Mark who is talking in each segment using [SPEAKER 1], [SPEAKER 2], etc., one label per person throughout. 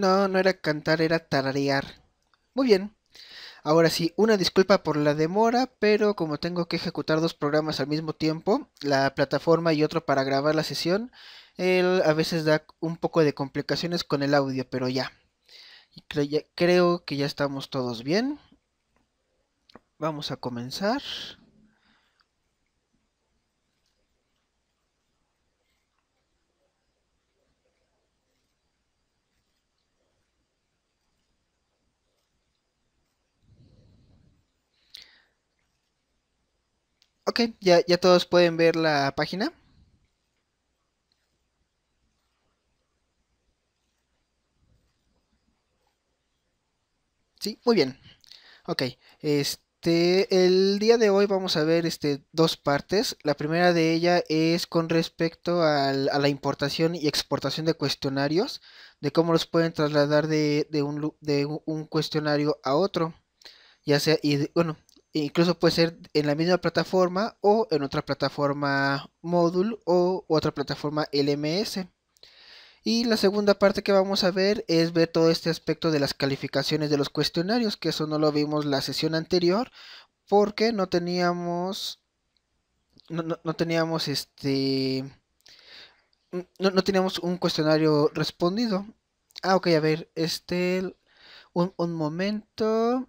[SPEAKER 1] No, no era cantar, era tararear. Muy bien. Ahora sí, una disculpa por la demora, pero como tengo que ejecutar dos programas al mismo tiempo, la plataforma y otro para grabar la sesión, él a veces da un poco de complicaciones con el audio, pero ya. Creo que ya estamos todos bien. Vamos a comenzar. Ok, ya todos pueden ver la página. Sí, muy bien. Ok, el día de hoy vamos a ver dos partes. La primera de ella es con respecto a la importación y exportación de cuestionarios, de cómo los pueden trasladar de un cuestionario a otro, ya sea, bueno, incluso puede ser en la misma plataforma o en otra plataforma Moodle o otra plataforma LMS. Y la segunda parte que vamos a ver es ver todo este aspecto de las calificaciones de los cuestionarios, que eso no lo vimos la sesión anterior porque no teníamos no teníamos un cuestionario respondido. Ah, ok, a ver, un momento.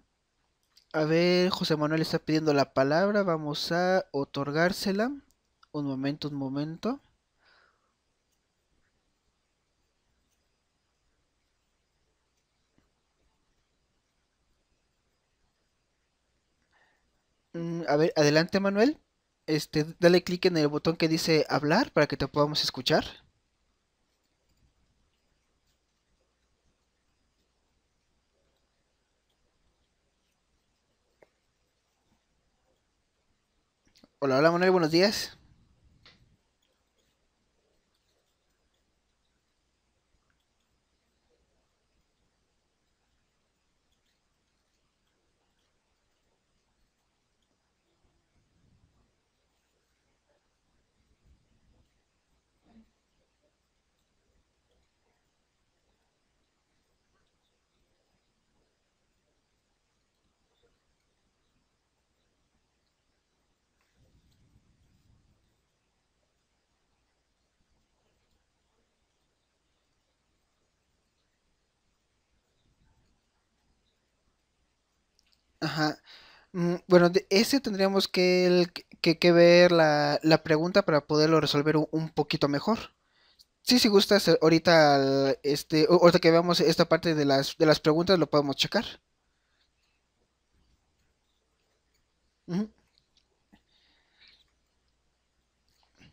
[SPEAKER 1] A ver, José Manuel está pidiendo la palabra, vamos a otorgársela. Un momento. A ver, adelante Manuel. Dale clic en el botón que dice hablar para que te podamos escuchar. Hola, hola Manuel, buenos días. Ajá. Bueno, de ese tendríamos que ver la pregunta para poderlo resolver un poquito mejor. Sí, si gustas, ahorita, ahorita que veamos esta parte de las preguntas, lo podemos checar. Ujú.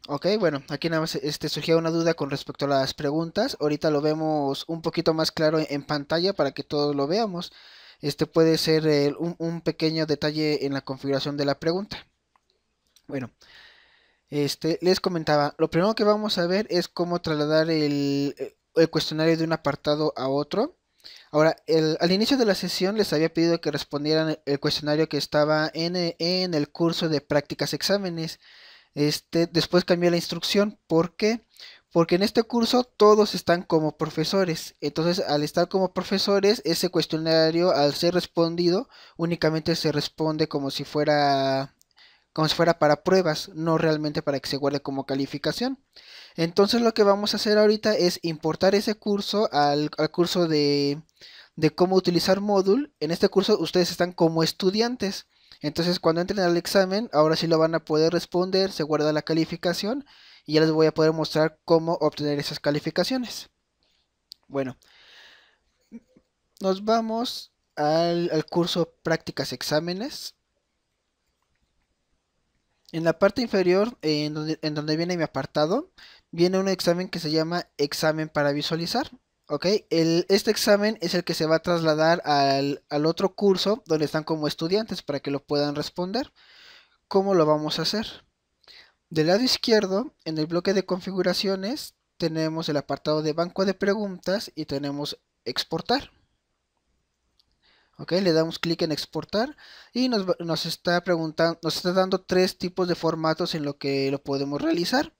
[SPEAKER 1] Ok, bueno, aquí nada más surgía una duda con respecto a las preguntas. Ahorita lo vemos un poquito más claro en pantalla para que todos lo veamos. Este puede ser un pequeño detalle en la configuración de la pregunta. Bueno, les comentaba, lo primero que vamos a ver es cómo trasladar el cuestionario de un apartado a otro. Ahora, al inicio de la sesión les había pedido que respondieran el cuestionario que estaba en el curso de prácticas exámenes. Después cambié la instrucción. ¿Por qué? Porque en este curso todos están como profesores. Entonces, al estar como profesores, ese cuestionario, al ser respondido, únicamente se responde como si fuera para pruebas, no realmente para que se guarde como calificación. Entonces lo que vamos a hacer ahorita es importar ese curso al curso de cómo utilizar Moodle. En este curso ustedes están como estudiantes. Entonces cuando entren al examen, ahora sí lo van a poder responder, se guarda la calificación y ya les voy a poder mostrar cómo obtener esas calificaciones. Bueno, nos vamos al curso prácticas exámenes. En la parte inferior, en donde viene mi apartado, viene un examen que se llama examen para visualizar. ¿Ok? Este examen es el que se va a trasladar al otro curso donde están como estudiantes para que lo puedan responder. ¿Cómo lo vamos a hacer? Del lado izquierdo, en el bloque de configuraciones, tenemos el apartado de banco de preguntas y tenemos exportar. Ok, le damos clic en exportar y nos está preguntando, nos está dando tres tipos de formatos en lo que lo podemos realizar.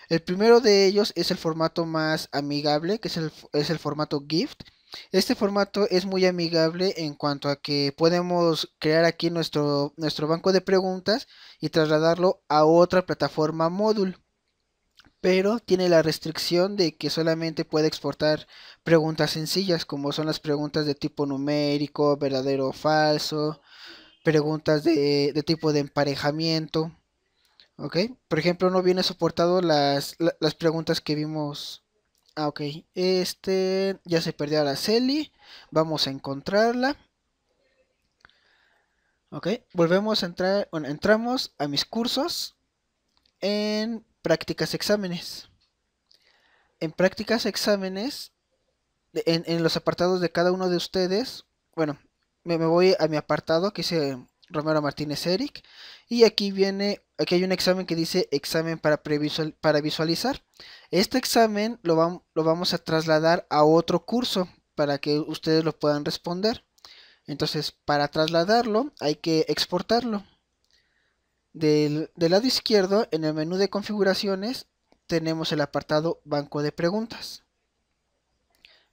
[SPEAKER 1] El primero de ellos es el formato más amigable, que es el formato GIF. Este formato es muy amigable en cuanto a que podemos crear aquí nuestro banco de preguntas y trasladarlo a otra plataforma módulo, pero tiene la restricción de que solamente puede exportar preguntas sencillas, como son las preguntas de tipo numérico, verdadero o falso, preguntas de tipo de emparejamiento, ¿ok? Por ejemplo, no viene soportado las preguntas que vimos. Ah, ok. Ya se perdió a Araceli. Vamos a encontrarla. Ok. Volvemos a entrar. Bueno, entramos a mis cursos en prácticas exámenes. En prácticas exámenes, en los apartados de cada uno de ustedes, bueno, me voy a mi apartado que dice Romero Martínez Eric. Y aquí hay un examen que dice examen para visualizar. Este examen lo vamos a trasladar a otro curso para que ustedes lo puedan responder. Entonces, para trasladarlo hay que exportarlo. Del lado izquierdo, en el menú de configuraciones, tenemos el apartado banco de preguntas.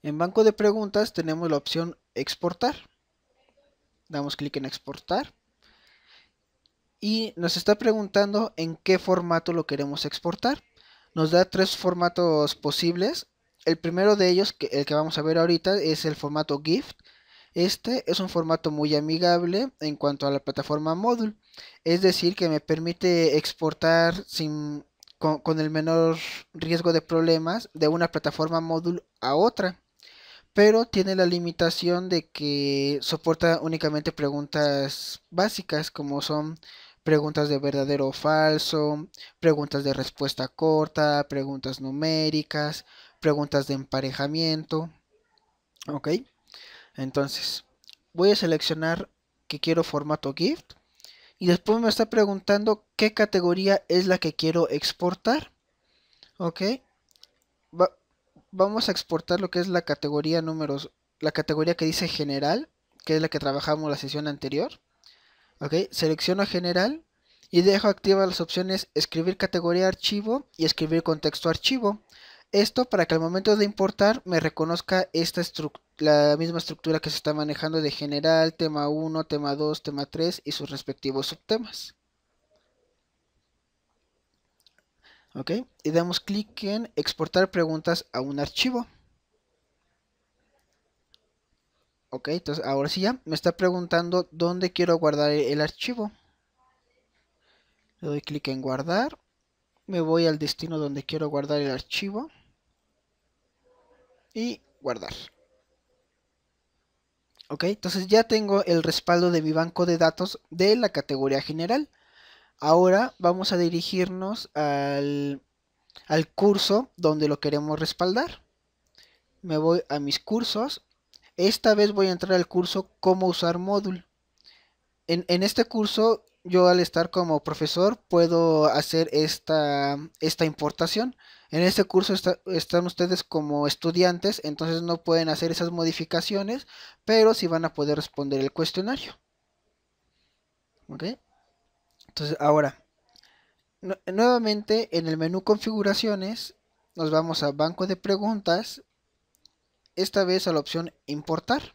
[SPEAKER 1] En banco de preguntas tenemos la opción exportar. Damos clic en exportar. Y nos está preguntando en qué formato lo queremos exportar. Nos da tres formatos posibles. El primero de ellos, el que vamos a ver ahorita, es el formato GIF. Este es un formato muy amigable en cuanto a la plataforma Moodle, es decir, que me permite exportar con el menor riesgo de problemas de una plataforma Moodle a otra, pero tiene la limitación de que soporta únicamente preguntas básicas como son preguntas de verdadero o falso, preguntas de respuesta corta, preguntas numéricas, preguntas de emparejamiento, ¿ok? Entonces, voy a seleccionar que quiero formato GIF y después me está preguntando qué categoría es la que quiero exportar. Ok, Va- vamos a exportar lo que es la categoría números, la categoría que dice general, que es la que trabajamos la sesión anterior. Ok, selecciono general y dejo activas las opciones escribir categoría archivo y escribir contexto archivo. Esto para que al momento de importar me reconozca la misma estructura que se está manejando de general, tema 1, tema 2, tema 3 y sus respectivos subtemas. Ok, y damos clic en exportar preguntas a un archivo. Ok, entonces ahora sí ya me está preguntando dónde quiero guardar el archivo. Le doy clic en guardar, me voy al destino donde quiero guardar el archivo y guardar. Ok, entonces ya tengo el respaldo de mi banco de datos de la categoría general. Ahora vamos a dirigirnos al curso donde lo queremos respaldar. Me voy a mis cursos. Esta vez voy a entrar al curso cómo usar módulo. En este curso, yo al estar como profesor puedo hacer esta importación. En este curso están ustedes como estudiantes, entonces no pueden hacer esas modificaciones, pero sí van a poder responder el cuestionario. ¿Ok? Entonces ahora, nuevamente en el menú configuraciones, nos vamos a banco de preguntas, esta vez a la opción importar.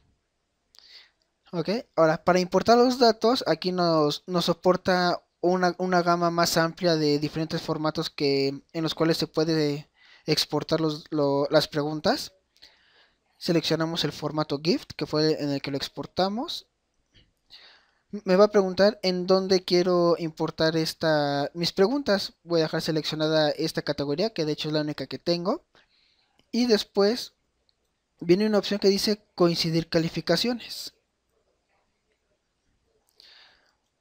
[SPEAKER 1] Ok, ahora para importar los datos, aquí nos soporta una gama más amplia de diferentes formatos en los cuales se puede exportar las preguntas. Seleccionamos el formato GIF, que fue en el que lo exportamos. Me va a preguntar en dónde quiero importar mis preguntas. Voy a dejar seleccionada esta categoría, que de hecho es la única que tengo. Y después viene una opción que dice coincidir calificaciones.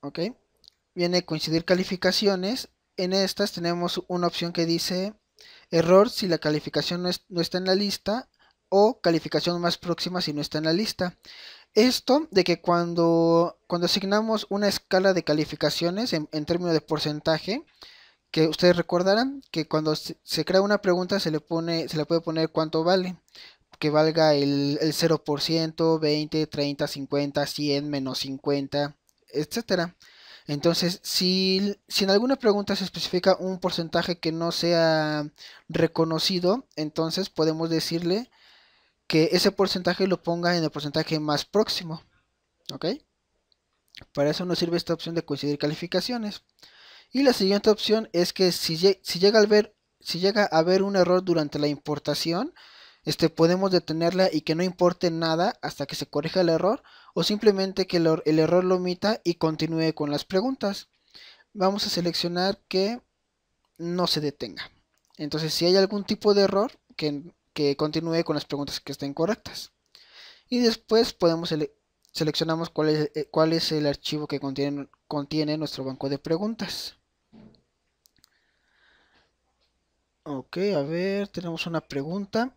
[SPEAKER 1] Ok, viene coincidir calificaciones. En estas tenemos una opción que dice error si la calificación no está en la lista o calificación más próxima si no está en la lista. Esto de que cuando asignamos una escala de calificaciones en términos de porcentaje, que ustedes recordarán que cuando se crea una pregunta se le puede poner cuánto vale, que valga el 0%, 20, 30, 50, 100, menos 50, etcétera. Entonces, si en alguna pregunta se especifica un porcentaje que no sea reconocido, entonces podemos decirle que ese porcentaje lo ponga en el porcentaje más próximo. ¿Ok? Para eso nos sirve esta opción de coincidir calificaciones. Y la siguiente opción es que si llega a haber un error durante la importación, podemos detenerla y que no importe nada hasta que se corrija el error, o simplemente que el error lo omita y continúe con las preguntas. Vamos a seleccionar que no se detenga. Entonces, si hay algún tipo de error, que continúe con las preguntas que estén correctas. Y después seleccionamos cuál es el archivo que contiene nuestro banco de preguntas. Ok, a ver, tenemos una pregunta.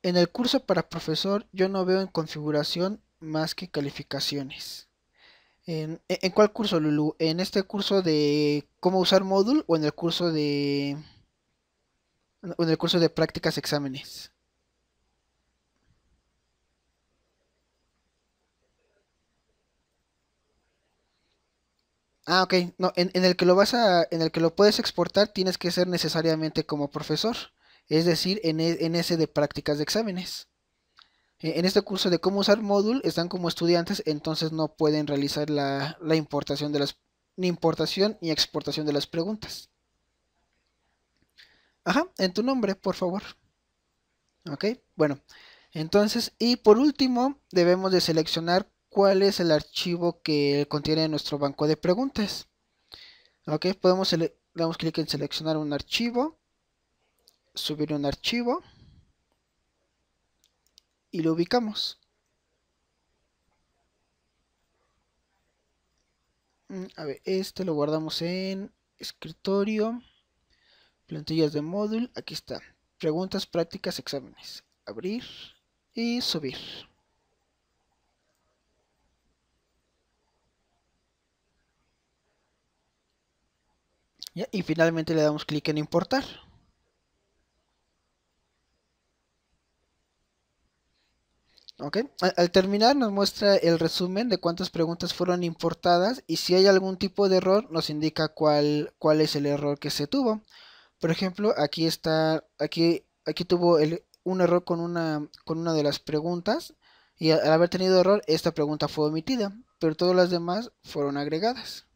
[SPEAKER 1] En el curso para profesor yo no veo en configuración más que calificaciones. ¿En cuál curso, Lulu? ¿En este curso de cómo usar módulo o en el curso de prácticas exámenes? Ah, ok. No, en el que lo puedes exportar tienes que ser necesariamente como profesor. Es decir, en ese de prácticas de exámenes. En este curso de cómo usar módulo están como estudiantes, entonces no pueden realizar la importación ni importación ni exportación de las preguntas. Ajá, en tu nombre, por favor. Ok, bueno. Entonces, y por último, debemos de seleccionar cuál es el archivo que contiene nuestro banco de preguntas. Ok, damos clic en seleccionar un archivo, subir un archivo y lo ubicamos. A ver, lo guardamos en escritorio, plantillas de módulo, aquí está. Preguntas, prácticas, exámenes. Abrir y subir. ¿Ya? Y finalmente le damos clic en importar. ¿Ok? Al terminar nos muestra el resumen de cuántas preguntas fueron importadas y si hay algún tipo de error nos indica cuál es el error que se tuvo. Por ejemplo, aquí tuvo un error con una de las preguntas y al haber tenido error, esta pregunta fue omitida, pero todas las demás fueron agregadas.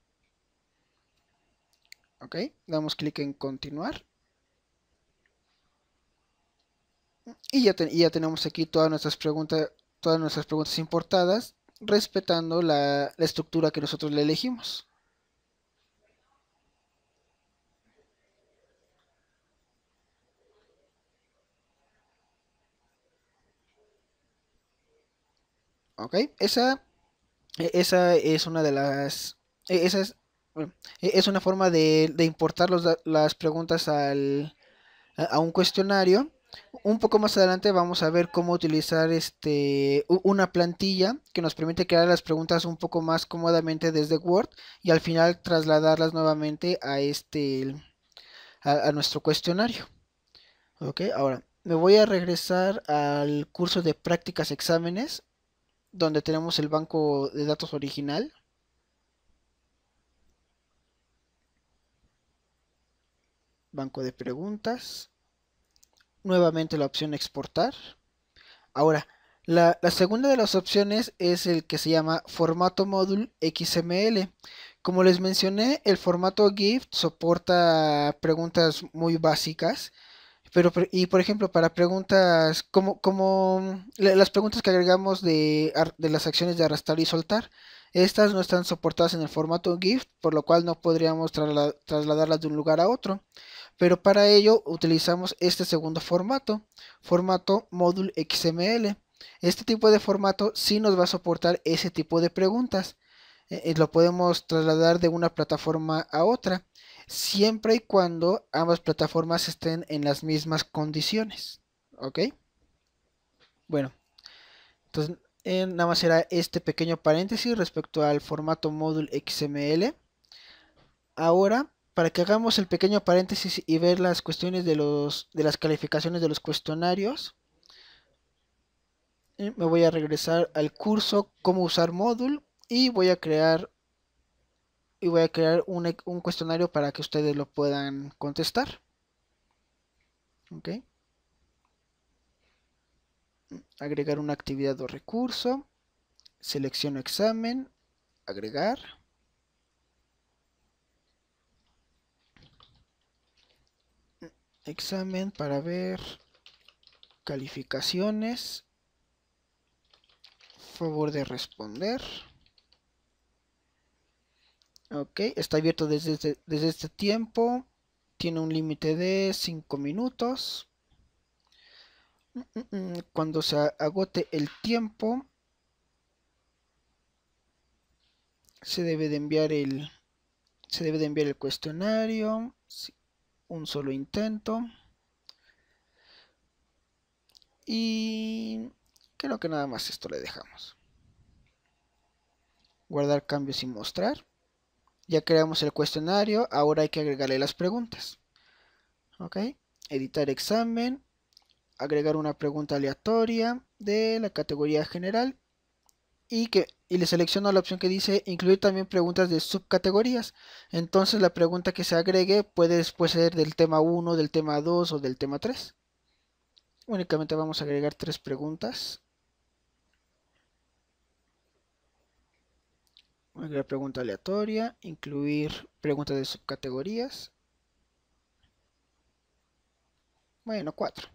[SPEAKER 1] Ok, damos clic en continuar y ya tenemos aquí todas nuestras preguntas importadas, respetando la estructura que nosotros le elegimos. Ok, esa es una de las, esa es, bueno, es una forma de importar las preguntas a un cuestionario. Un poco más adelante vamos a ver cómo utilizar una plantilla que nos permite crear las preguntas un poco más cómodamente desde Word y al final trasladarlas nuevamente a nuestro cuestionario. Ok, ahora me voy a regresar al curso de prácticas exámenes donde tenemos el banco de datos original. Banco de preguntas. Nuevamente la opción exportar. Ahora, la segunda de las opciones es el que se llama formato módulo XML. Como les mencioné, el formato GIF soporta preguntas muy básicas, y por ejemplo, para preguntas las preguntas que agregamos de las acciones de arrastrar y soltar, estas no están soportadas en el formato GIF, por lo cual no podríamos trasladarlas de un lugar a otro. Pero para ello utilizamos este segundo formato módulo XML. Este tipo de formato sí nos va a soportar ese tipo de preguntas. Lo podemos trasladar de una plataforma a otra, siempre y cuando ambas plataformas estén en las mismas condiciones. ¿Ok? Bueno, entonces nada más será este pequeño paréntesis respecto al formato módulo XML. Ahora, para que hagamos el pequeño paréntesis y ver las cuestiones de las calificaciones de los cuestionarios, me voy a regresar al curso cómo usar módulo y voy a crear un cuestionario para que ustedes lo puedan contestar. ¿Ok? Agregar una actividad o recurso. Selecciono examen, agregar. Examen para ver calificaciones. Favor de responder. Ok, está abierto desde este tiempo. Tiene un límite de 5 minutos. Cuando se agote el tiempo, se debe de enviar el cuestionario. Sí, un solo intento. Y creo que nada más esto le dejamos. Guardar cambios y mostrar. Ya creamos el cuestionario, ahora hay que agregarle las preguntas. Ok, editar examen, agregar una pregunta aleatoria de la categoría general y le selecciono la opción que dice incluir también preguntas de subcategorías. Entonces la pregunta que se agregue puede después ser del tema 1, del tema 2 o del tema 3. Únicamente vamos a agregar 3 preguntas. Agregar pregunta aleatoria, incluir preguntas de subcategorías. Bueno, 4.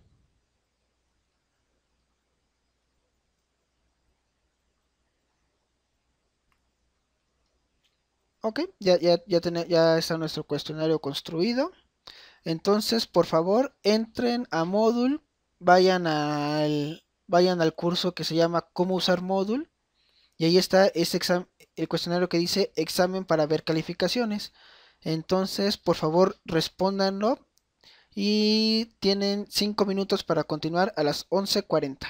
[SPEAKER 1] Ok, ya está nuestro cuestionario construido. Entonces, por favor, entren a Moodle, vayan al curso que se llama Cómo usar Moodle. Y ahí está el cuestionario que dice examen para ver calificaciones. Entonces, por favor, respóndanlo y tienen 5 minutos para continuar a las 11:40.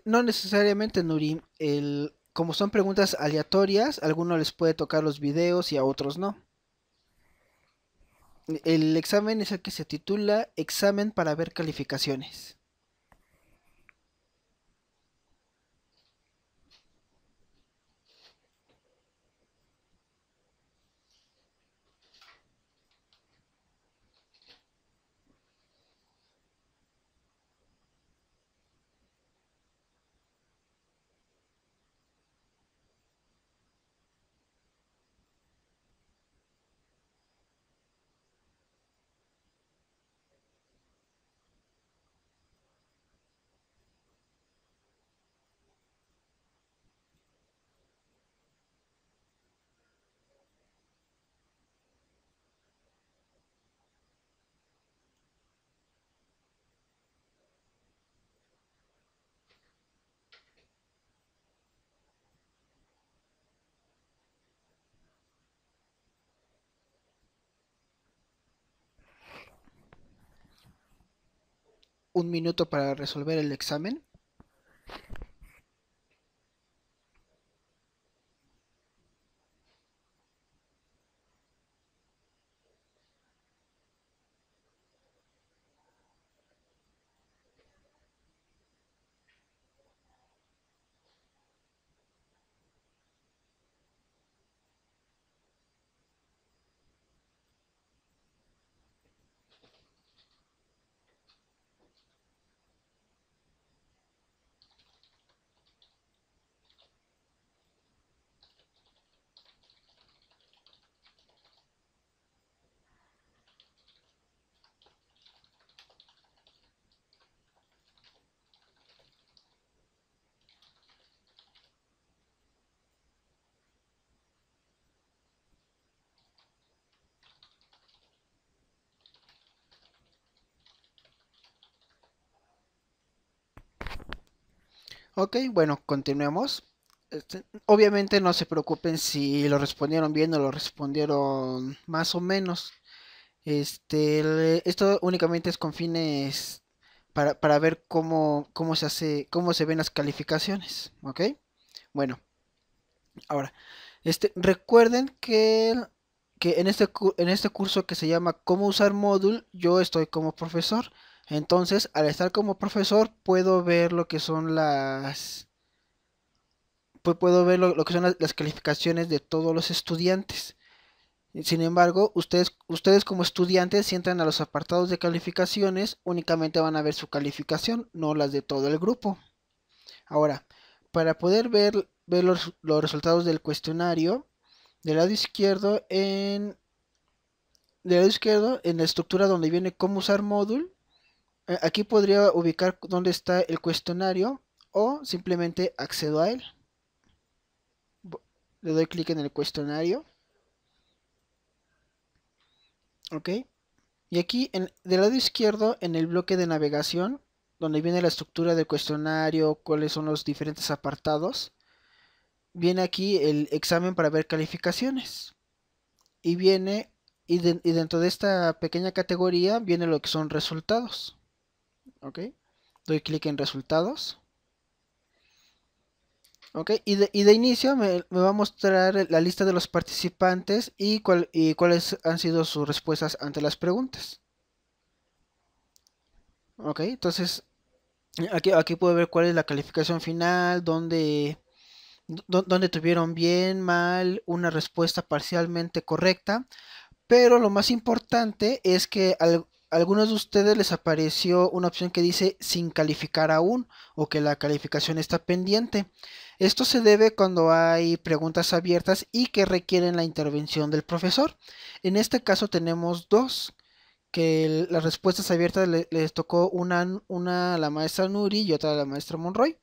[SPEAKER 1] No necesariamente, Nuri. Como son preguntas aleatorias, a algunos les puede tocar los videos y a otros no. El examen es el que se titula Examen para ver calificaciones. un minuto para resolver el examen. Ok, bueno, continuemos. Obviamente no se preocupen si lo respondieron bien o lo respondieron más o menos. Esto únicamente es con fines para ver cómo se hace, cómo se ven las calificaciones, ¿ok? Bueno, ahora, recuerden que en este curso que se llama Cómo usar Moodle, yo estoy como profesor. Entonces, al estar como profesor, puedo ver lo que son puedo ver lo que son las calificaciones de todos los estudiantes. Sin embargo, ustedes como estudiantes, si entran a los apartados de calificaciones, únicamente van a ver su calificación, no las de todo el grupo. Ahora, para poder ver los resultados del cuestionario, del lado izquierdo en la estructura donde viene cómo usar módulo, aquí podría ubicar dónde está el cuestionario o simplemente accedo a él. Le doy clic en el cuestionario. Ok. Y aquí del lado izquierdo, en el bloque de navegación, donde viene la estructura del cuestionario, cuáles son los diferentes apartados, viene aquí el examen para ver calificaciones. Y viene, y dentro de esta pequeña categoría, viene lo que son resultados. Ok. Doy clic en resultados. Ok. Y de inicio me va a mostrar la lista de los participantes y cuáles han sido sus respuestas ante las preguntas. Ok. Entonces, aquí puedo ver cuál es la calificación final, dónde tuvieron bien, mal, una respuesta parcialmente correcta. Pero lo más importante es que a algunos de ustedes les apareció una opción que dice sin calificar aún o que la calificación está pendiente. Esto se debe cuando hay preguntas abiertas y que requieren la intervención del profesor. En este caso tenemos dos, que las respuestas abiertas les tocó una a la maestra Nuri y otra a la maestra Monroy.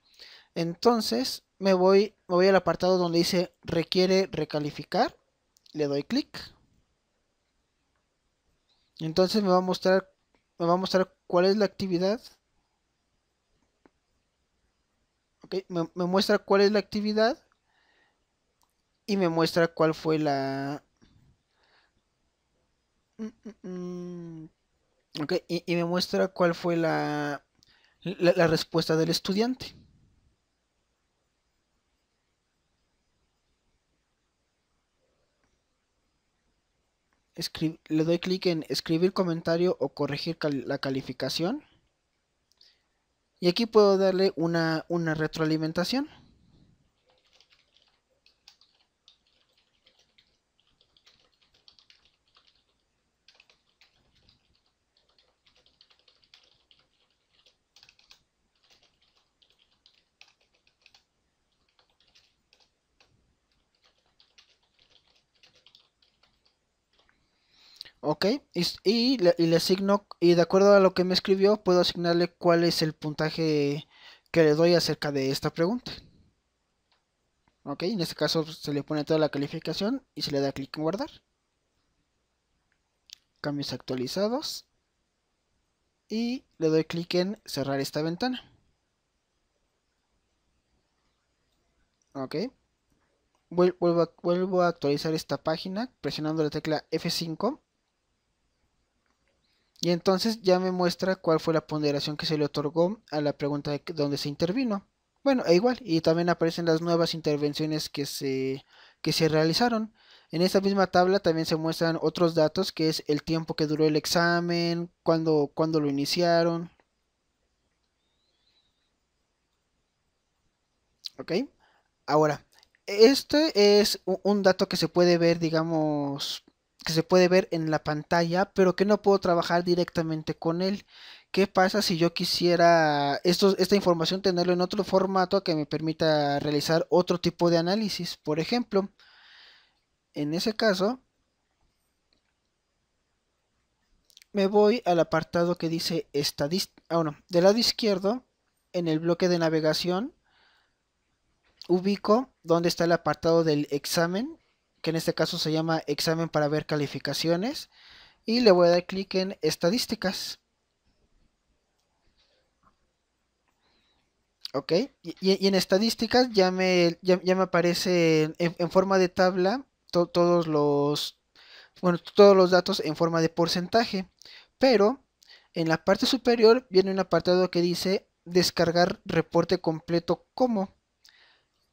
[SPEAKER 1] Entonces me voy al apartado donde dice requiere recalificar, le doy clic. Entonces me va a mostrar cuál es la actividad. Ok, me muestra cuál es la actividad y me muestra cuál fue mm, mm, ok, y me muestra cuál fue la respuesta del estudiante. Le doy clic en escribir comentario o corregir la calificación. Y aquí puedo darle una retroalimentación. Ok, y le asigno, y de acuerdo a lo que me escribió, puedo asignarle cuál es el puntaje que le doy acerca de esta pregunta. Ok, en este caso se le pone toda la calificación y se le da clic en guardar. Cambios actualizados. Y le doy clic en cerrar esta ventana. Ok, vuelvo a actualizar esta página presionando la tecla F5. Y entonces ya me muestra cuál fue la ponderación que se le otorgó a la pregunta donde se intervino. Bueno, e igual, y también aparecen las nuevas intervenciones que se realizaron. En esta misma tabla también se muestran otros datos, que es el tiempo que duró el examen, cuándo lo iniciaron, ¿ok? Ahora, este es un dato que se puede ver, digamos, que se puede ver en la pantalla, pero que no puedo trabajar directamente con él. ¿Qué pasa si yo quisiera esta información tenerlo en otro formato que me permita realizar otro tipo de análisis? Por ejemplo, en ese caso, me voy al apartado que dice estadística. Ah, bueno, del lado izquierdo, en el bloque de navegación, ubico donde está el apartado del examen, que en este caso se llama examen para ver calificaciones, y le voy a dar clic en estadísticas. Ok, y en estadísticas ya me aparece en forma de tabla todos los datos en forma de porcentaje, pero en la parte superior viene un apartado que dice descargar reporte completo como,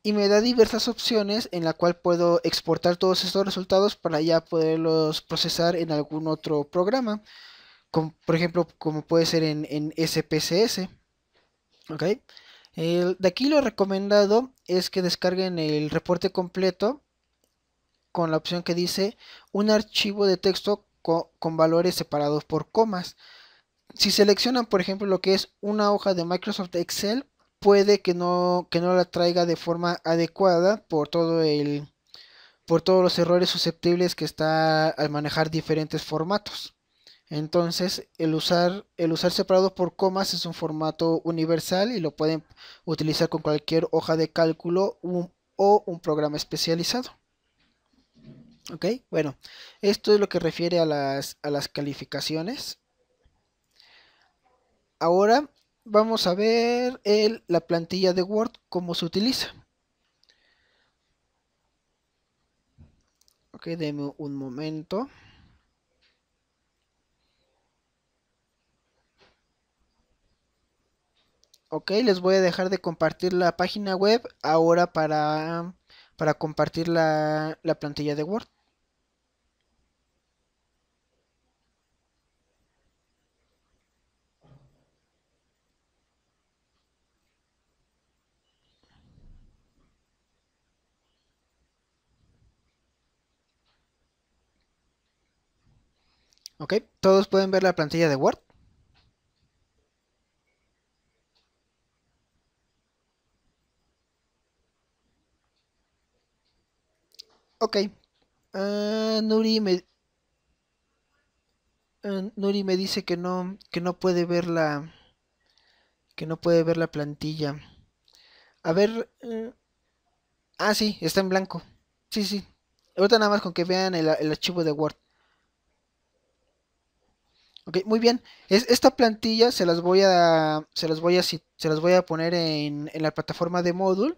[SPEAKER 1] y me da diversas opciones en la cual puedo exportar todos estos resultados para ya poderlos procesar en algún otro programa, como, por ejemplo, como puede ser en SPSS. ¿Ok? De aquí lo recomendado es que descarguen el reporte completo con la opción que dice un archivo de texto con valores separados por comas. Si seleccionan, por ejemplo, lo que es una hoja de Microsoft Excel, puede que no la traiga de forma adecuada por todos los errores susceptibles que está al manejar diferentes formatos. Entonces, el usar separado por comas es un formato universal y lo pueden utilizar con cualquier hoja de cálculo o un programa especializado. ¿Ok? Bueno, esto es lo que refiere a las calificaciones. Ahora vamos a ver la plantilla de Word, cómo se utiliza. Ok, denme un momento. Ok, les voy a dejar de compartir la página web ahora para compartir la plantilla de Word. Ok, todos pueden ver la plantilla de Word. Ok, ah, Nuri me dice que no puede ver la plantilla. A ver, sí, está en blanco. Sí, sí. Ahorita nada más con que vean el archivo de Word. Ok, muy bien. Esta plantilla se las voy a poner en la plataforma de Moodle.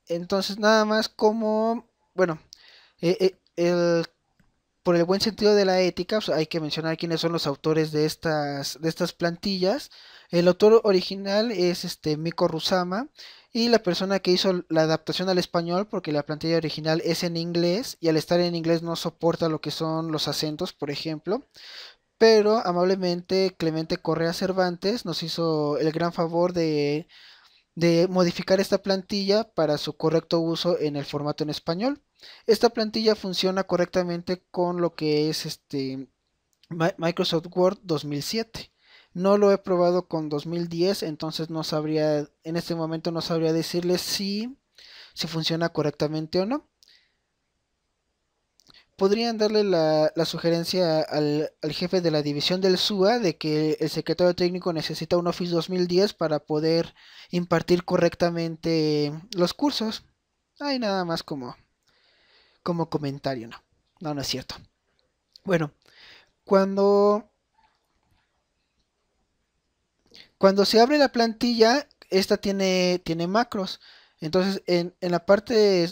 [SPEAKER 1] Entonces nada más como, bueno, eh, eh, el por el buen sentido de la ética, pues, hay que mencionar quiénes son los autores de estas plantillas. El autor original es Miko Rusama, y la persona que hizo la adaptación al español, porque la plantilla original es en inglés y al estar en inglés no soporta lo que son los acentos, por ejemplo. Pero amablemente Clemente Correa Cervantes nos hizo el gran favor de modificar esta plantilla para su correcto uso en el formato en español. Esta plantilla funciona correctamente con lo que es Microsoft Word 2007. No lo he probado con 2010, entonces no sabría, en este momento no sabría decirles si funciona correctamente o no. Podrían darle la sugerencia al jefe de la división del SUA de que el secretario técnico necesita un Office 2010 para poder impartir correctamente los cursos. Hay nada más como comentario, no. No, no es cierto. Bueno, cuando, cuando se abre la plantilla, esta tiene macros. Entonces, en la parte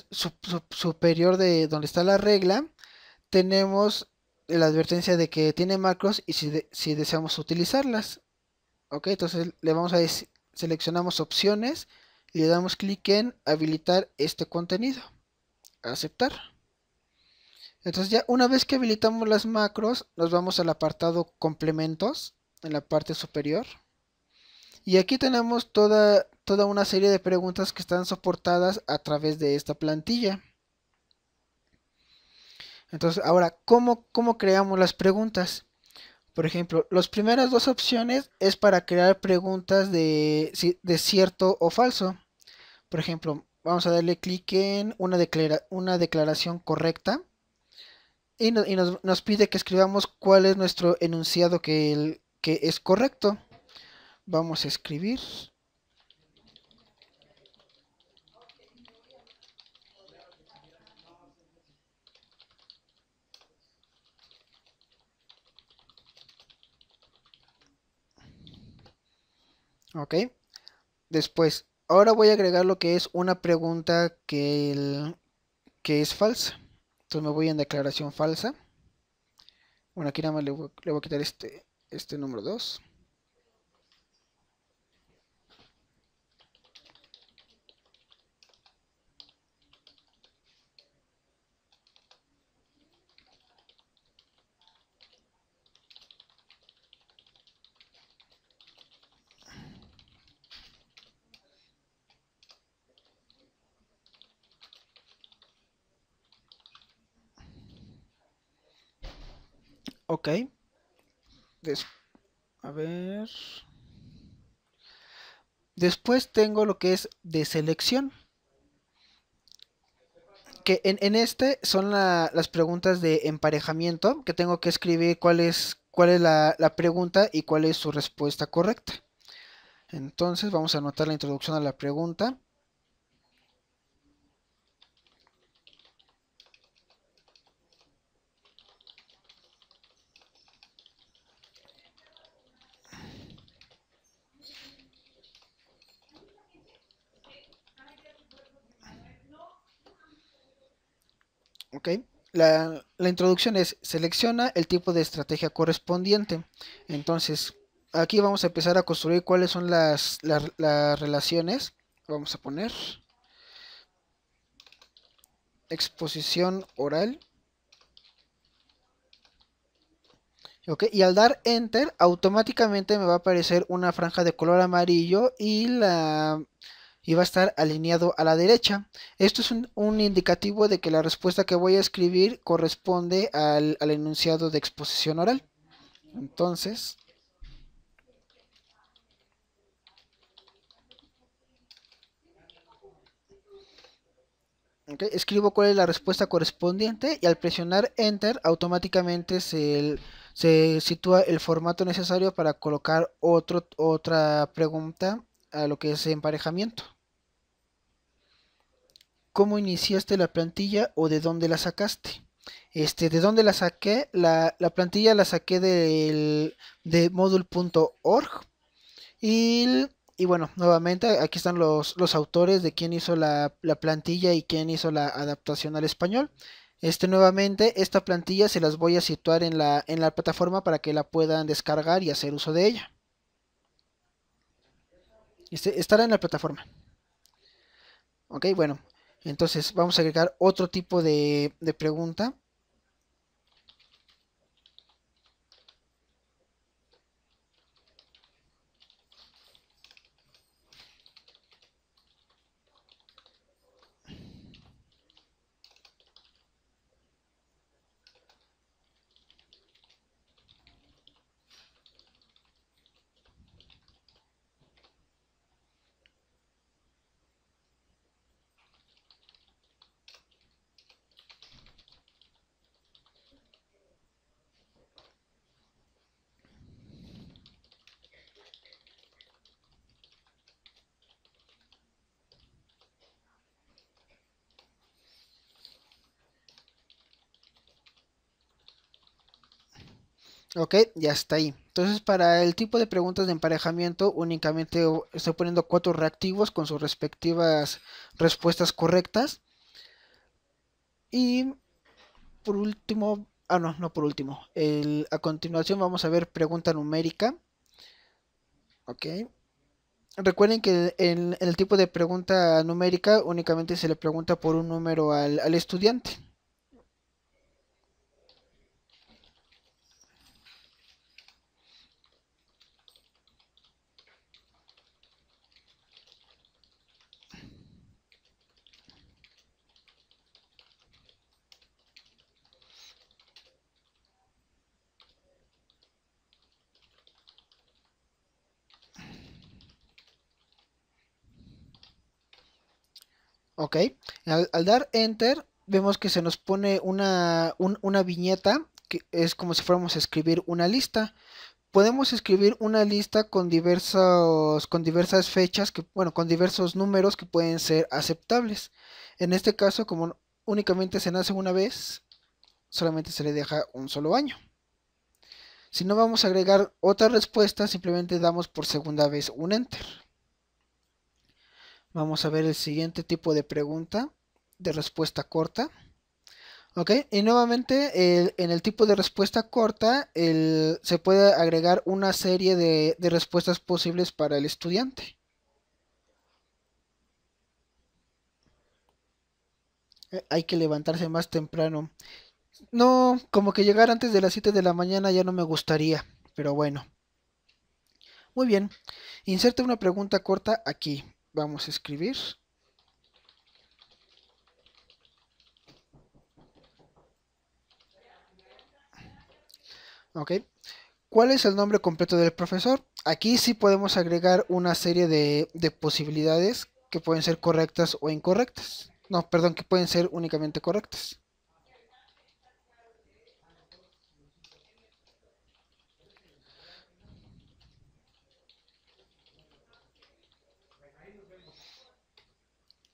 [SPEAKER 1] superior de donde está la regla, tenemos la advertencia de que tiene macros y si deseamos utilizarlas. Ok, entonces le vamos a decir, seleccionamos opciones y le damos clic en habilitar este contenido. Aceptar. Entonces ya una vez que habilitamos las macros, nos vamos al apartado complementos en la parte superior. Y aquí tenemos toda una serie de preguntas que están soportadas a través de esta plantilla. Entonces, ahora, ¿cómo creamos las preguntas? Por ejemplo, las primeras dos opciones es para crear preguntas de cierto o falso. Por ejemplo, vamos a darle clic en una declaración correcta y nos pide que escribamos cuál es nuestro enunciado que es correcto. Vamos a escribir. Ok. Después, ahora voy a agregar lo que es una pregunta que es falsa. Entonces me voy en declaración falsa. Bueno, aquí nada más le voy a quitar este número 2. Ok. Des- a ver. Después tengo lo que es de selección. Que en este son las preguntas de emparejamiento. Que tengo que escribir cuál es la pregunta y cuál es su respuesta correcta. Entonces vamos a anotar la introducción a la pregunta. Ok. La introducción es selecciona el tipo de estrategia correspondiente. Entonces, aquí vamos a empezar a construir cuáles son las relaciones. Vamos a poner exposición oral. Ok, y al dar enter, automáticamente me va a aparecer una franja de color amarillo y va a estar alineado a la derecha. Esto es un indicativo de que la respuesta que voy a escribir corresponde al enunciado de exposición oral. Entonces, okay, escribo cuál es la respuesta correspondiente y al presionar enter automáticamente se sitúa el formato necesario para colocar otra pregunta a lo que es emparejamiento. ¿Cómo iniciaste la plantilla o de dónde la sacaste? ¿De dónde la saqué? La plantilla la saqué de module.org y bueno, nuevamente aquí están los autores de quién hizo la plantilla y quién hizo la adaptación al español. Nuevamente, esta plantilla se las voy a situar en la plataforma para que la puedan descargar y hacer uso de ella. Estará en la plataforma. Ok, bueno, entonces vamos a agregar otro tipo de pregunta. Ok, ya está ahí. Entonces, para el tipo de preguntas de emparejamiento, únicamente estoy poniendo 4 reactivos con sus respectivas respuestas correctas. Y por último, No, no por último. A continuación vamos a ver pregunta numérica. Ok. Recuerden que en el tipo de pregunta numérica únicamente se le pregunta por un número al estudiante. Ok. Al dar enter, vemos que se nos pone una viñeta que es como si fuéramos a escribir una lista. Podemos escribir una lista con diversas fechas, bueno, con diversos números que pueden ser aceptables. En este caso, como únicamente se nace una vez, solamente se le deja un solo año. Si no vamos a agregar otra respuesta, simplemente damos por segunda vez un enter. Vamos a ver el siguiente tipo de pregunta de respuesta corta. Ok, y nuevamente en el tipo de respuesta corta se puede agregar una serie de respuestas posibles para el estudiante. Hay que levantarse más temprano. No, como que llegar antes de las 7 de la mañana ya no me gustaría, pero bueno. Muy bien, inserte una pregunta corta aquí. Vamos a escribir. Ok, ¿cuál es el nombre completo del profesor? Aquí sí podemos agregar una serie de posibilidades que pueden ser correctas o incorrectas. No, perdón, que pueden ser únicamente correctas.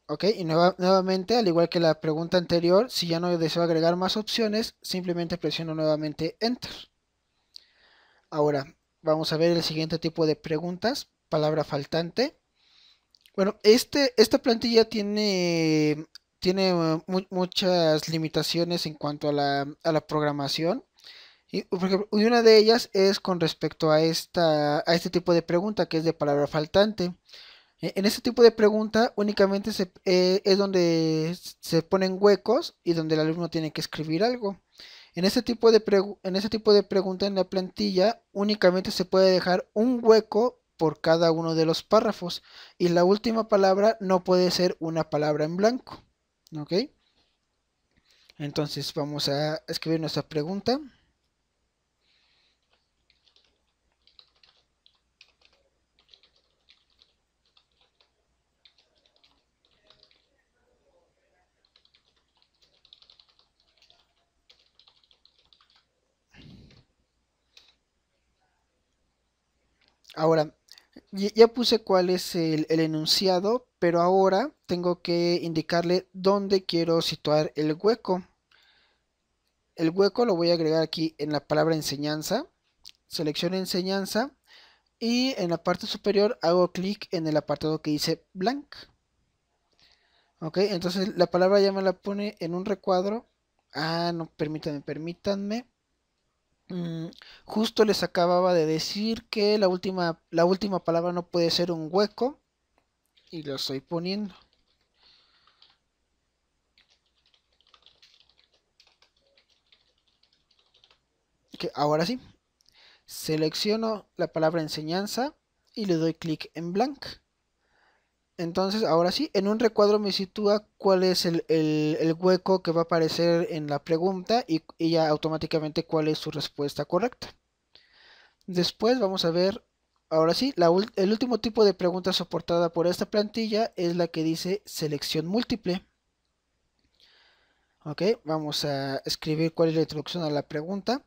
[SPEAKER 1] Ok, y nuevamente, al igual que la pregunta anterior, si ya no deseo agregar más opciones, simplemente presiono nuevamente Enter. Ahora, vamos a ver el siguiente tipo de preguntas. Palabra faltante. Bueno, esta plantilla tiene muchas limitaciones en cuanto a la programación. Y, por ejemplo, y una de ellas es con respecto a este tipo de pregunta que es de palabra faltante. En este tipo de pregunta únicamente es donde se ponen huecos y donde el alumno tiene que escribir algo. En este tipo de pregunta en la plantilla únicamente se puede dejar un hueco por cada uno de los párrafos y la última palabra no puede ser una palabra en blanco. ¿Ok? Entonces vamos a escribir nuestra pregunta. Ahora, ya puse cuál es el enunciado, pero ahora tengo que indicarle dónde quiero situar el hueco. El hueco lo voy a agregar aquí en la palabra enseñanza. Selecciono enseñanza y en la parte superior hago clic en el apartado que dice blank. Ok, entonces la palabra ya me la pone en un recuadro. No, permítanme. Mm, Justo les acababa de decir que la última palabra no puede ser un hueco y lo estoy poniendo. Ok, ahora sí, selecciono la palabra enseñanza y le doy clic en blank. Entonces, ahora sí, en un recuadro me sitúa cuál es el hueco que va a aparecer en la pregunta y ya automáticamente cuál es su respuesta correcta. Después vamos a ver, ahora sí, el último tipo de pregunta soportada por esta plantilla es la que dice selección múltiple. Ok, vamos a escribir cuál es la introducción a la pregunta.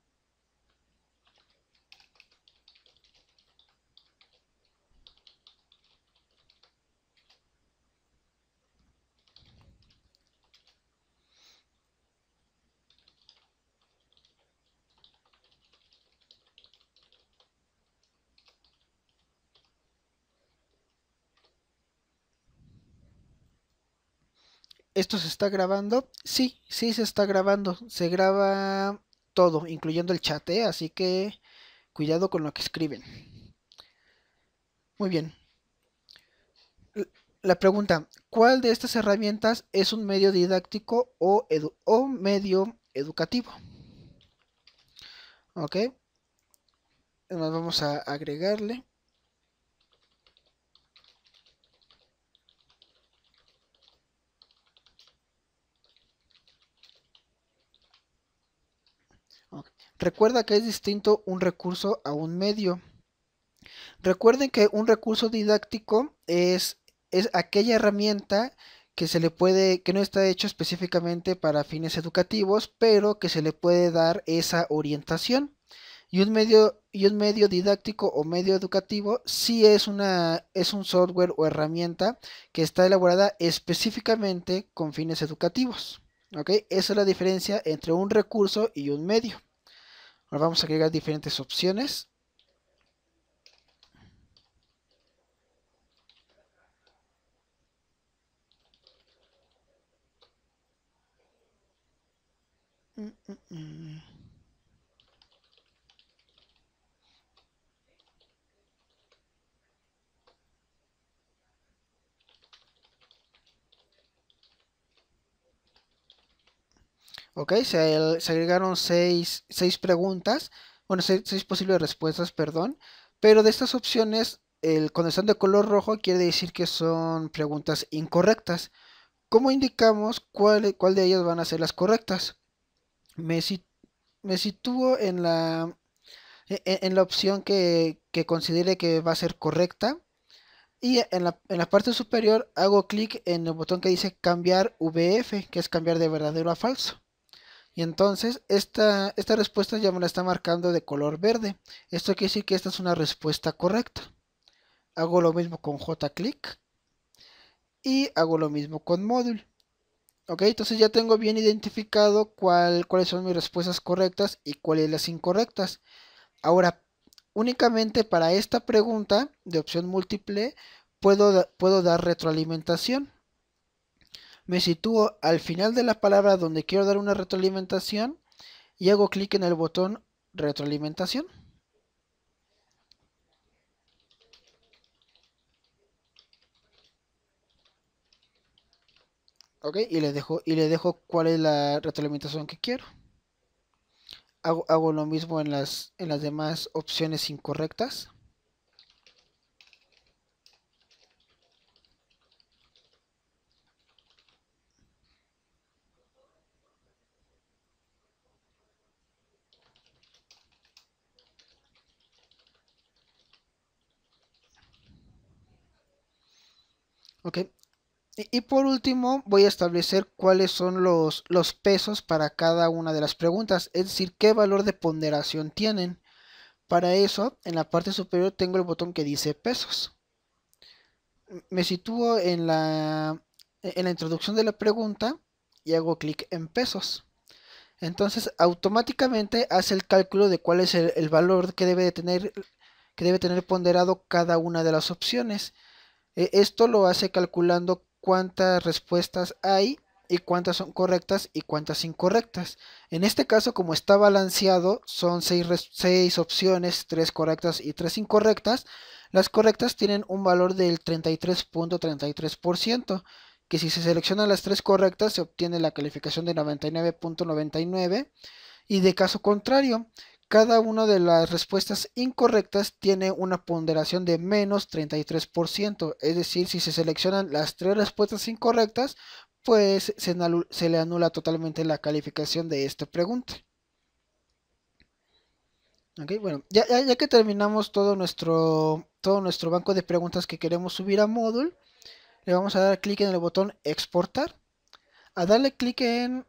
[SPEAKER 1] ¿Esto se está grabando? Sí, sí se está grabando. Se graba todo, incluyendo el chat, ¿eh? Así que cuidado con lo que escriben. Muy bien. La pregunta, ¿cuál de estas herramientas es un medio didáctico o medio educativo? Ok, nos vamos a agregarle. Ok. Recuerda que es distinto un recurso a un medio. Recuerden que un recurso didáctico es aquella herramienta que se le puede, que no está hecho específicamente para fines educativos, pero que se le puede dar esa orientación. Y un medio didáctico o medio educativo sí es un software o herramienta que está elaborada específicamente con fines educativos. ¿Ok? Esa es la diferencia entre un recurso y un medio. Ahora vamos a agregar diferentes opciones. Mm, mm, mm. Ok, se agregaron seis preguntas, bueno, seis posibles respuestas, perdón, pero de estas opciones, cuando están de color rojo quiere decir que son preguntas incorrectas. ¿Cómo indicamos cuál de ellas van a ser las correctas? Me, si- Me sitúo en la opción que considere que va a ser correcta y en la parte superior hago clic en el botón que dice cambiar VF, que es cambiar de verdadero a falso. Y entonces esta respuesta ya me la está marcando de color verde. Esto quiere decir que esta es una respuesta correcta. Hago lo mismo con JClick y hago lo mismo con Module. Ok, entonces ya tengo bien identificado cuáles son mis respuestas correctas y cuáles las incorrectas. Ahora, únicamente para esta pregunta de opción múltiple puedo dar retroalimentación. Me sitúo al final de la palabra donde quiero dar una retroalimentación y hago clic en el botón retroalimentación. Ok, y le dejo cuál es la retroalimentación que quiero. Hago lo mismo en las demás opciones incorrectas. Ok, y por último voy a establecer cuáles son los pesos para cada una de las preguntas, es decir, qué valor de ponderación tienen. Para eso, en la parte superior tengo el botón que dice pesos. Me sitúo en la introducción de la pregunta y hago clic en pesos. Entonces, automáticamente hace el cálculo de cuál es el valor que debe tener ponderado cada una de las opciones. Esto lo hace calculando cuántas respuestas hay y cuántas son correctas y cuántas incorrectas. En este caso, como está balanceado, son seis opciones, tres correctas y tres incorrectas. Las correctas tienen un valor del 33.33%, que si se seleccionan las tres correctas se obtiene la calificación de 99.99 y de caso contrario, cada una de las respuestas incorrectas tiene una ponderación de menos 33%. Es decir, si se seleccionan las tres respuestas incorrectas, pues se le anula totalmente la calificación de esta pregunta. Ok, bueno, ya que terminamos todo nuestro banco de preguntas que queremos subir a Moodle, le vamos a dar clic en el botón exportar. A darle clic en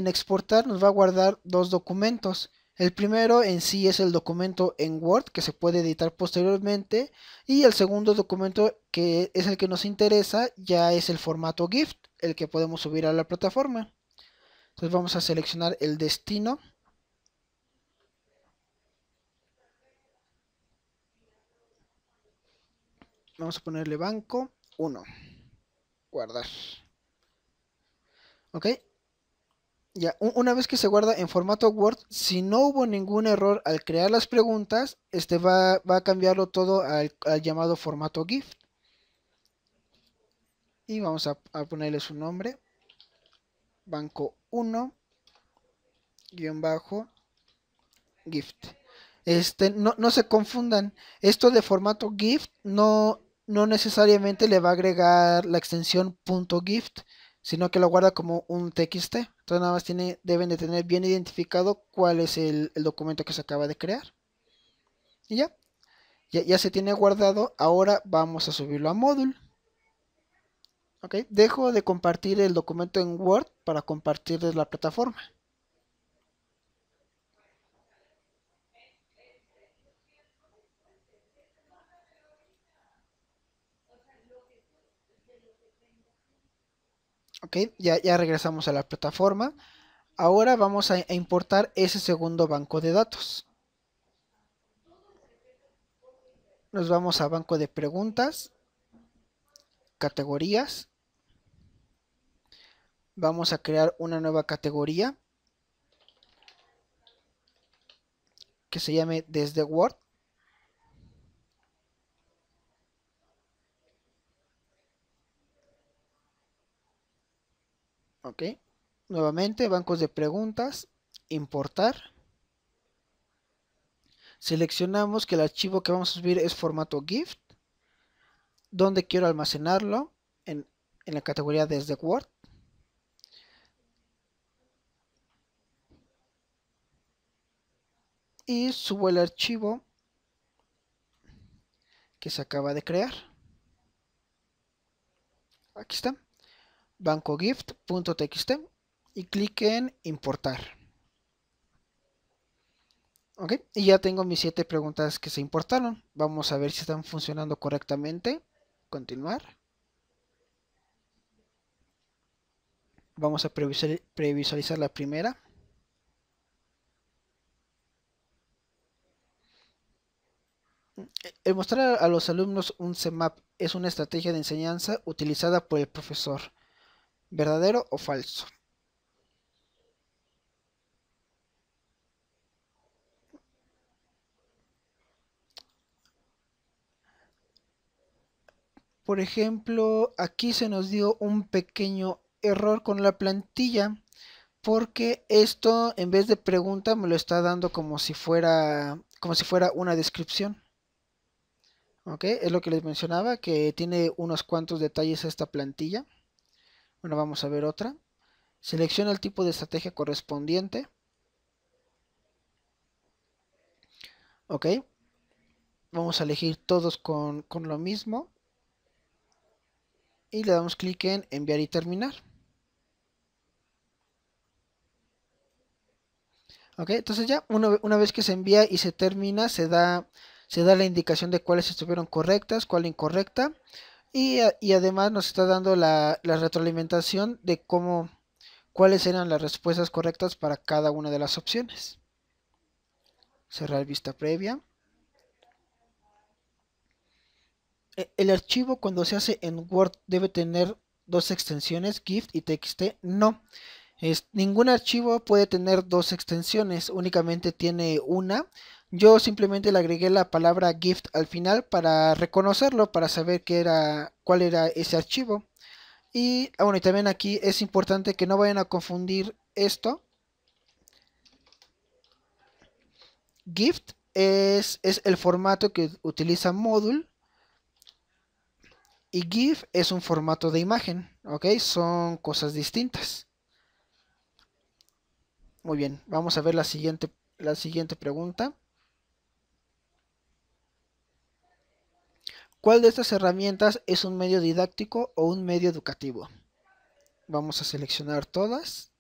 [SPEAKER 1] exportar nos va a guardar dos documentos. El primero en sí es el documento en Word que se puede editar posteriormente y el segundo documento que es el que nos interesa ya es el formato GIF, el que podemos subir a la plataforma. Entonces vamos a seleccionar el destino, vamos a ponerle banco 1, guardar. ¿Ok? Ya, una vez que se guarda en formato Word, si no hubo ningún error al crear las preguntas, va a cambiarlo todo al llamado formato GIF. Y vamos a ponerle su nombre, banco 1 bajo gift. No se confundan, esto de formato gift no necesariamente le va a agregar la extensión .gift, sino que lo guarda como un txt. Entonces nada más deben de tener bien identificado cuál es el documento que se acaba de crear. Y ya se tiene guardado. Ahora vamos a subirlo a Moodle. Ok, dejo de compartir el documento en Word para compartirles la plataforma. Ok, ya regresamos a la plataforma. Ahora vamos a importar ese segundo banco de datos. Nos vamos a banco de preguntas, categorías. Vamos a crear una nueva categoría que se llame desde Word. Ok, nuevamente bancos de preguntas, importar. Seleccionamos que el archivo que vamos a subir es formato GIF. Donde quiero almacenarlo, en la categoría desde Word. Y subo el archivo que se acaba de crear. Aquí está, bancogift.txt, y clic en importar. Ok, y ya tengo mis 7 preguntas que se importaron. Vamos a ver si están funcionando correctamente. Continuar. Vamos a previsualizar la primera. El mostrar a los alumnos un CMAP es una estrategia de enseñanza utilizada por el profesor. ¿Verdadero o falso? Por ejemplo, aquí se nos dio un pequeño error con la plantilla, porque esto en vez de pregunta me lo está dando como si fuera una descripción. Ok, es lo que les mencionaba, que tiene unos cuantos detalles esta plantilla. Bueno, vamos a ver otra. Selecciona el tipo de estrategia correspondiente. Ok, vamos a elegir todos con lo mismo. Y le damos clic en enviar y terminar. Ok, entonces ya una vez que se envía y se termina, se da la indicación de cuáles estuvieron correctas, cuál incorrecta. Y además nos está dando la retroalimentación de cuáles eran las respuestas correctas para cada una de las opciones. Cerrar vista previa. El archivo cuando se hace en Word debe tener dos extensiones, GIF y TXT. No, ningún archivo puede tener dos extensiones, únicamente tiene una. Yo simplemente le agregué la palabra GIF al final para reconocerlo, para saber cuál era ese archivo. Y bueno, y también aquí es importante que no vayan a confundir esto. GIF es el formato que utiliza Moodle. Y GIF es un formato de imagen, ¿ok? Son cosas distintas. Muy bien, vamos a ver la siguiente pregunta. ¿Cuál de estas herramientas es un medio didáctico o un medio educativo? Vamos a seleccionar todas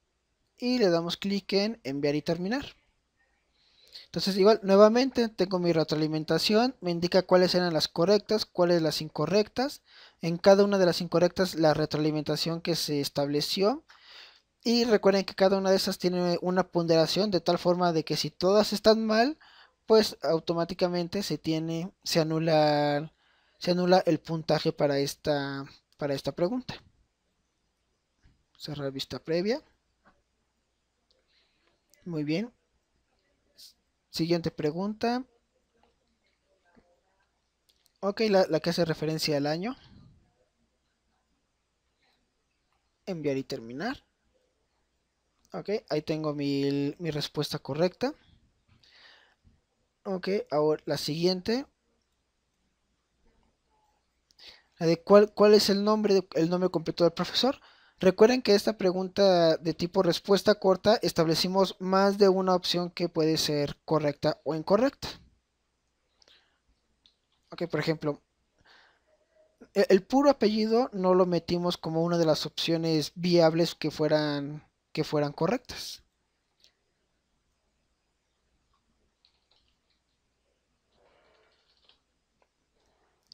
[SPEAKER 1] y le damos clic en enviar y terminar. Entonces igual, nuevamente tengo mi retroalimentación, me indica cuáles eran las correctas, cuáles las incorrectas. En cada una de las incorrectas la retroalimentación que se estableció. Y recuerden que cada una de esas tiene una ponderación de tal forma de que si todas están mal, pues automáticamente se anula el puntaje para esta pregunta. Cerrar vista previa. Muy bien. Siguiente pregunta. Ok, la que hace referencia al año. Enviar y terminar. Ok, ahí tengo mi respuesta correcta. Ok, ahora la siguiente. La de cuál es el nombre completo del profesor. Recuerden que esta pregunta de tipo respuesta corta establecimos más de una opción que puede ser correcta o incorrecta. Ok, por ejemplo, el puro apellido no lo metimos como una de las opciones viables que fueran correctas.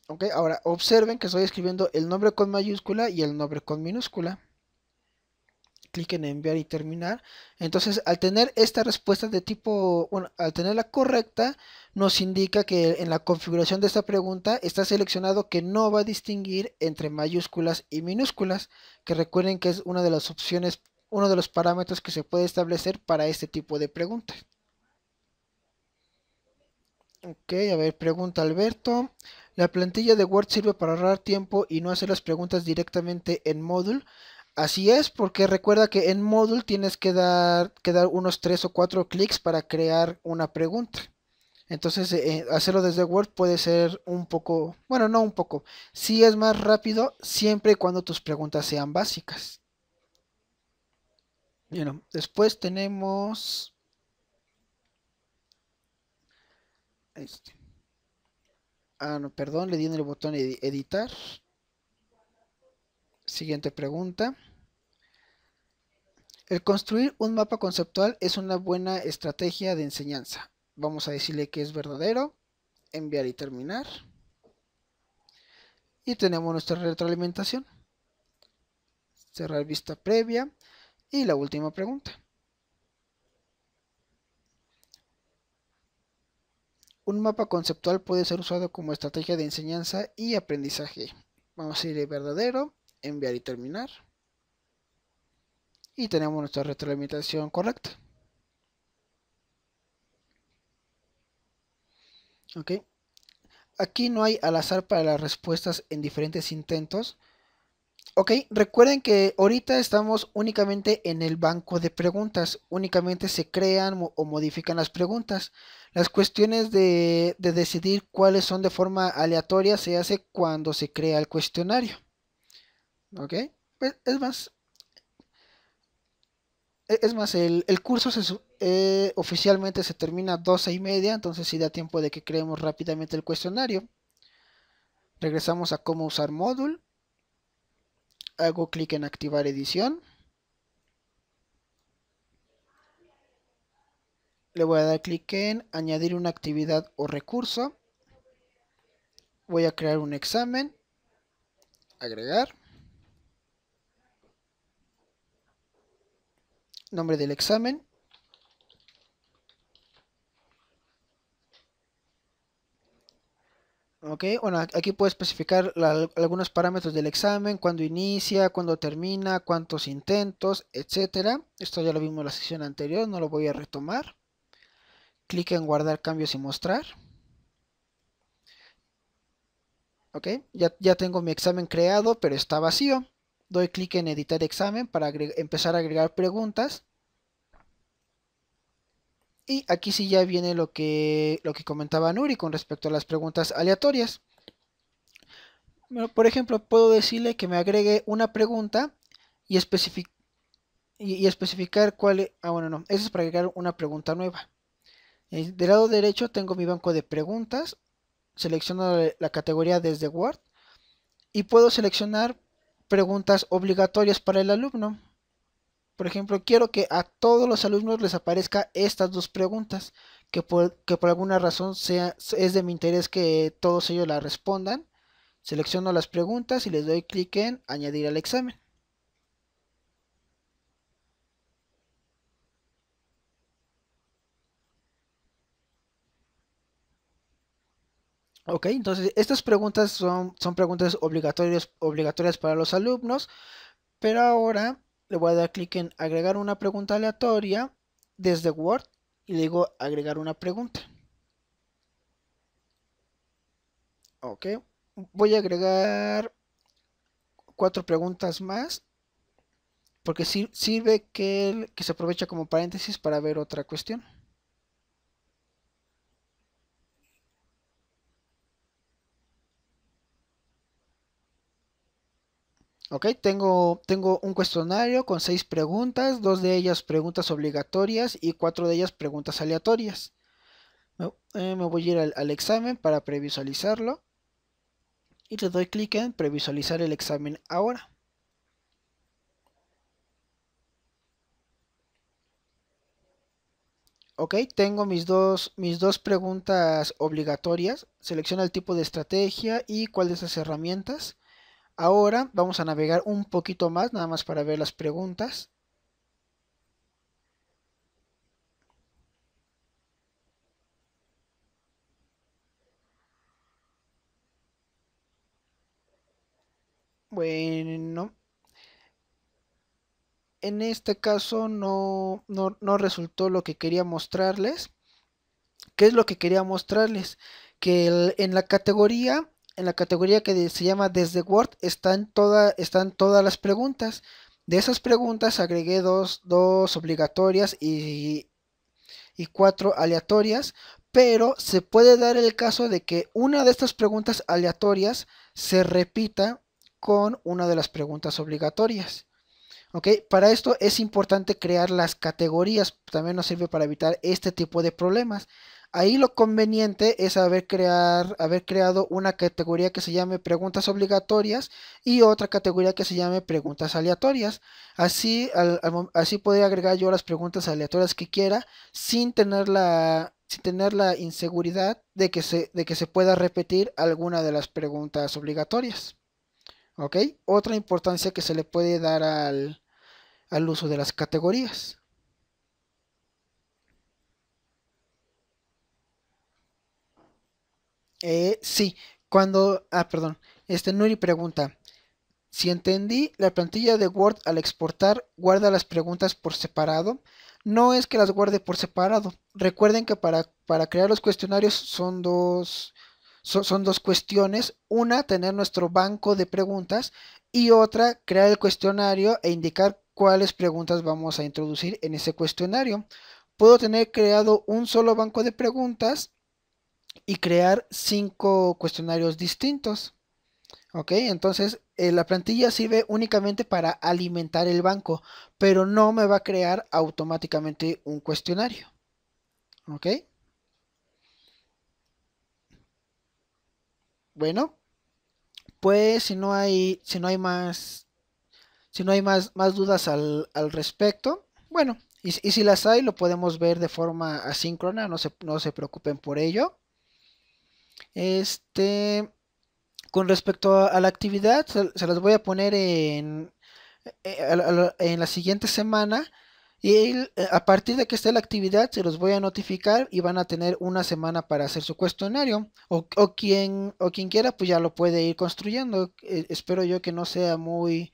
[SPEAKER 1] Ok, ahora observen que estoy escribiendo el nombre con mayúscula y el nombre con minúscula. Clic en enviar y terminar. Entonces, al tener esta respuesta de tipo, bueno, al tenerla correcta, nos indica que en la configuración de esta pregunta está seleccionado que no va a distinguir entre mayúsculas y minúsculas, que recuerden que es una de las opciones, uno de los parámetros que se puede establecer para este tipo de preguntas. Ok, a ver, pregunta Alberto. La plantilla de Word sirve para ahorrar tiempo y no hacer las preguntas directamente en Moodle. Así es, porque recuerda que en Moodle tienes que dar unos 3 o 4 clics para crear una pregunta. Entonces, hacerlo desde Word puede ser un poco, bueno, no un poco, sí es más rápido siempre y cuando tus preguntas sean básicas. Bueno, después tenemos este. Ah, no, perdón, le di en el botón editar. Siguiente pregunta. El construir un mapa conceptual es una buena estrategia de enseñanza. Vamos a decirle que es verdadero, enviar y terminar. Y tenemos nuestra retroalimentación. Cerrar vista previa. Y la última pregunta. Un mapa conceptual puede ser usado como estrategia de enseñanza y aprendizaje. Vamos a decirle verdadero, enviar y terminar. Y tenemos nuestra retroalimentación correcta. ¿Ok? Aquí no hay al azar para las respuestas en diferentes intentos. Ok, recuerden que ahorita estamos únicamente en el banco de preguntas, únicamente se crean o modifican las preguntas. Las cuestiones de decidir cuáles son de forma aleatoria se hace cuando se crea el cuestionario. Ok, pues, es más, el curso oficialmente se termina 12:30, entonces sí da tiempo de que creemos rápidamente el cuestionario. Regresamos a cómo usar Moodle, hago clic en activar edición. Le voy a dar clic en añadir una actividad o recurso. Voy a crear un examen. Agregar. Nombre del examen. Ok, bueno, aquí puedo especificar algunos parámetros del examen, cuándo inicia, cuándo termina, cuántos intentos, etcétera. Esto ya lo vimos en la sesión anterior, no lo voy a retomar. Clic en guardar cambios y mostrar. Ok, ya tengo mi examen creado, pero está vacío. Doy clic en editar examen para empezar a agregar preguntas. Y aquí sí ya viene lo que comentaba Nuri con respecto a las preguntas aleatorias. Bueno, por ejemplo, puedo decirle que me agregue una pregunta y, especificar cuál es. Ah, bueno, no. Eso es para agregar una pregunta nueva. Del lado derecho tengo mi banco de preguntas. Selecciono la categoría desde Word. Y puedo seleccionar preguntas obligatorias para el alumno. Por ejemplo, quiero que a todos los alumnos les aparezca estas dos preguntas, que por alguna razón es de mi interés que todos ellos la respondan. Selecciono las preguntas y les doy clic en añadir al examen. Ok, entonces estas preguntas son preguntas obligatorias para los alumnos, pero ahora le voy a dar clic en agregar una pregunta aleatoria desde Word y le digo agregar una pregunta. Ok, voy a agregar 4 preguntas más porque sirve que se aprovecha como paréntesis para ver otra cuestión. Ok, tengo un cuestionario con 6 preguntas, 2 de ellas preguntas obligatorias y 4 de ellas preguntas aleatorias. Me voy a ir al examen para previsualizarlo y le doy clic en previsualizar el examen ahora. Ok, tengo mis dos preguntas obligatorias. Selecciona el tipo de estrategia y cuál de esas herramientas. Ahora vamos a navegar un poquito más, nada más para ver las preguntas. Bueno, en este caso no resultó lo que quería mostrarles. ¿Qué es lo que quería mostrarles? Que en la categoría que se llama Desde Word están todas las preguntas. De esas preguntas agregué dos obligatorias y 4 aleatorias, pero se puede dar el caso de que una de estas preguntas aleatorias se repita con una de las preguntas obligatorias. ¿Ok? Para esto es importante crear las categorías, también nos sirve para evitar este tipo de problemas. Ahí lo conveniente es haber creado una categoría que se llame preguntas obligatorias y otra categoría que se llame preguntas aleatorias. Así podría agregar yo las preguntas aleatorias que quiera sin tener la inseguridad de que se pueda repetir alguna de las preguntas obligatorias. ¿Ok? Otra importancia que se le puede dar al uso de las categorías. Sí, perdón, Nuri pregunta, si entendí, la plantilla de Word al exportar guarda las preguntas por separado. No es que las guarde por separado. Recuerden que para crear los cuestionarios son dos cuestiones. Una, tener nuestro banco de preguntas y otra, crear el cuestionario e indicar cuáles preguntas vamos a introducir en ese cuestionario. Puedo tener creado un solo banco de preguntas y crear 5 cuestionarios distintos. Ok, entonces la plantilla sirve únicamente para alimentar el banco, pero no me va a crear automáticamente un cuestionario. Ok, bueno, pues si no hay más dudas al respecto, bueno, y si las hay, lo podemos ver de forma asíncrona, no se preocupen por ello. Este, con respecto a la actividad, se las voy a poner en la siguiente semana. Y a partir de que esté la actividad, se los voy a notificar y van a tener una semana para hacer su cuestionario. O quien quiera, pues ya lo puede ir construyendo. Espero yo que no sea muy,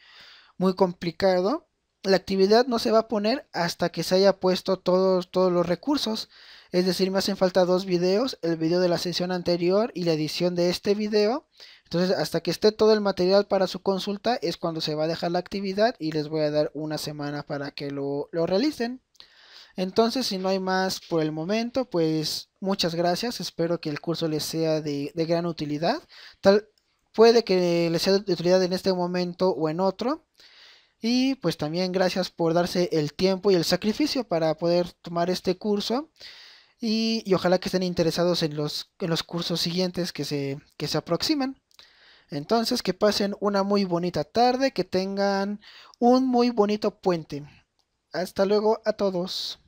[SPEAKER 1] muy complicado. La actividad no se va a poner hasta que se haya puesto todos los recursos. Es decir, me hacen falta 2 videos, el video de la sesión anterior y la edición de este video. Entonces, hasta que esté todo el material para su consulta es cuando se va a dejar la actividad y les voy a dar una semana para que lo realicen. Entonces, si no hay más por el momento, pues muchas gracias. Espero que el curso les sea de gran utilidad. Puede que les sea de utilidad en este momento o en otro. Y pues también gracias por darse el tiempo y el sacrificio para poder tomar este curso. Y ojalá que estén interesados en los cursos siguientes que se aproximan. Entonces, que pasen una muy bonita tarde, que tengan un muy bonito puente. Hasta luego a todos.